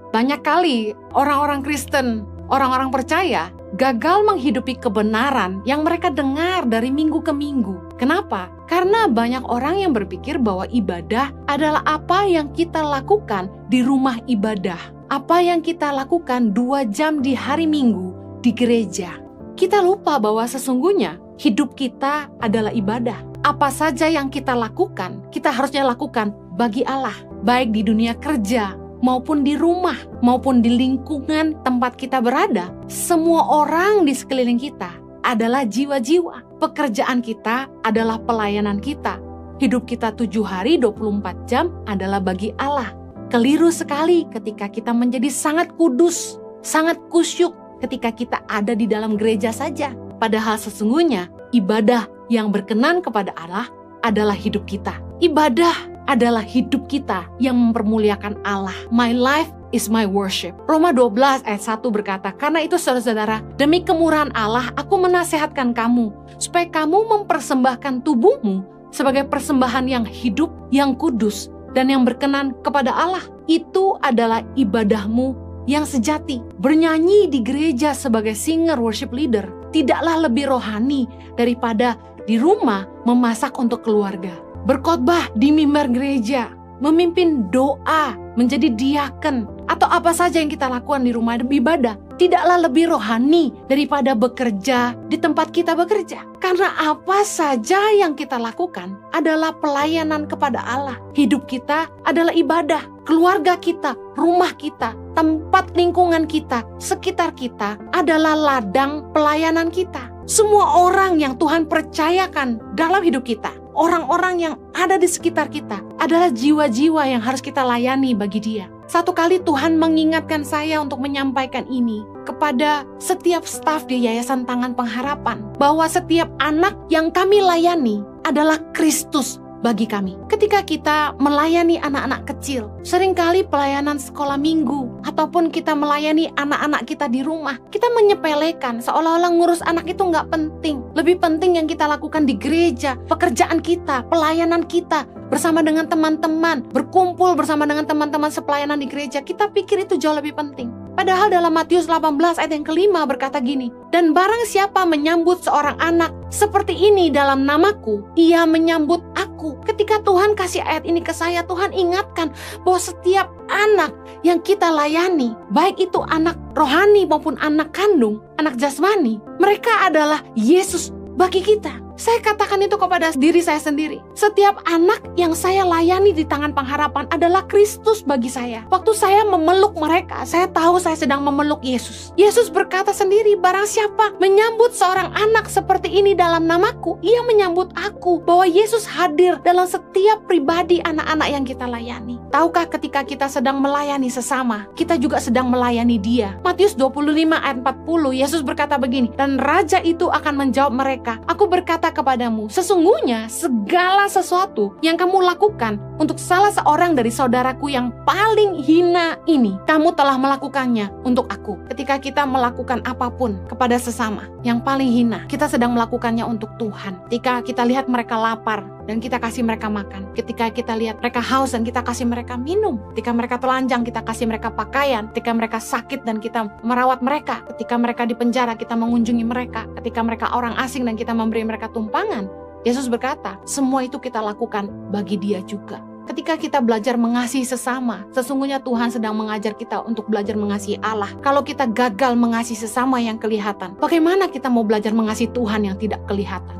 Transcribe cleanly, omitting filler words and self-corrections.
Banyak kali orang-orang Kristen, orang-orang percaya gagal menghidupi kebenaran yang mereka dengar dari minggu ke minggu. Kenapa? Karena banyak orang yang berpikir bahwa ibadah adalah apa yang kita lakukan di rumah ibadah. Apa yang kita lakukan 2 jam di hari Minggu di gereja. Kita lupa bahwa sesungguhnya hidup kita adalah ibadah. Apa saja yang kita lakukan, kita harusnya lakukan bagi Allah. Baik di dunia kerja, maupun di rumah, maupun di lingkungan tempat kita berada. Semua orang di sekeliling kita adalah jiwa-jiwa. Pekerjaan kita adalah pelayanan kita. Hidup kita 7 hari 24 jam adalah bagi Allah. Keliru sekali ketika kita menjadi sangat kudus, sangat kusyuk ketika kita ada di dalam gereja saja. Padahal sesungguhnya ibadah yang berkenan kepada Allah adalah hidup kita. Ibadah adalah hidup kita yang mempermuliakan Allah. My life is my worship. Roma 12 ayat 1 berkata, karena itu saudara-saudara, demi kemurahan Allah, aku menasehatkan kamu, supaya kamu mempersembahkan tubuhmu sebagai persembahan yang hidup, yang kudus, dan yang berkenan kepada Allah. Itu adalah ibadahmu yang sejati. Bernyanyi di gereja sebagai singer worship leader tidaklah lebih rohani daripada di rumah memasak untuk keluarga. Berkhotbah di mimbar gereja, memimpin doa, menjadi diaken, atau apa saja yang kita lakukan di rumah ibadah, tidaklah lebih rohani daripada bekerja di tempat kita bekerja. Karena apa saja yang kita lakukan adalah pelayanan kepada Allah. Hidup kita adalah ibadah. Keluarga kita, rumah kita, tempat lingkungan kita, sekitar kita adalah ladang pelayanan kita. Semua orang yang Tuhan percayakan dalam hidup kita, orang-orang yang ada di sekitar kita adalah jiwa-jiwa yang harus kita layani bagi Dia. Satu kali Tuhan mengingatkan saya untuk menyampaikan ini kepada setiap staf di Yayasan Tangan Pengharapan, bahwa setiap anak yang kami layani adalah Kristus bagi kami. Ketika kita melayani anak-anak kecil, seringkali pelayanan sekolah minggu, ataupun kita melayani anak-anak kita di rumah, kita menyepelekan seolah-olah ngurus anak itu nggak penting. Lebih penting yang kita lakukan di gereja, pekerjaan kita, pelayanan kita, bersama dengan teman-teman, berkumpul bersama dengan teman-teman sepelayanan di gereja. Kita pikir itu jauh lebih penting. Padahal dalam Matius 18 ayat yang kelima berkata gini, dan barang siapa menyambut seorang anak seperti ini dalam namaku, ia menyambut aku. Ketika Tuhan kasih ayat ini ke saya, Tuhan ingatkan bahwa setiap anak yang kita layani, baik itu anak rohani maupun anak kandung, anak jasmani, mereka adalah Yesus bagi kita. Saya katakan itu kepada diri saya sendiri. Setiap anak yang saya layani di Tangan Pengharapan adalah Kristus bagi saya. Waktu saya memeluk mereka, saya tahu saya sedang memeluk Yesus. Yesus berkata sendiri, barang siapa menyambut seorang anak seperti ini dalam namaku, ia menyambut aku. Bahwa Yesus hadir dalam setiap pribadi anak-anak yang kita layani. Tahukah ketika kita sedang melayani sesama, kita juga sedang melayani Dia. Matius 25 ayat 40, Yesus berkata begini, dan Raja itu akan menjawab mereka, aku berkata kepadamu, sesungguhnya segala sesuatu yang kamu lakukan untuk salah seorang dari saudaraku yang paling hina ini, kamu telah melakukannya untuk aku. Ketika kita melakukan apapun kepada sesama yang paling hina, kita sedang melakukannya untuk Tuhan. Ketika kita lihat mereka lapar dan kita kasih mereka makan, ketika kita lihat mereka haus dan kita kasih mereka minum, ketika mereka telanjang kita kasih mereka pakaian, ketika mereka sakit dan kita merawat mereka, ketika mereka di penjara kita mengunjungi mereka, ketika mereka orang asing dan kita memberi mereka tumpangan. Yesus berkata, semua itu kita lakukan bagi Dia juga. Ketika kita belajar mengasihi sesama, sesungguhnya Tuhan sedang mengajar kita untuk belajar mengasihi Allah. Kalau kita gagal mengasihi sesama yang kelihatan, bagaimana kita mau belajar mengasihi Tuhan yang tidak kelihatan?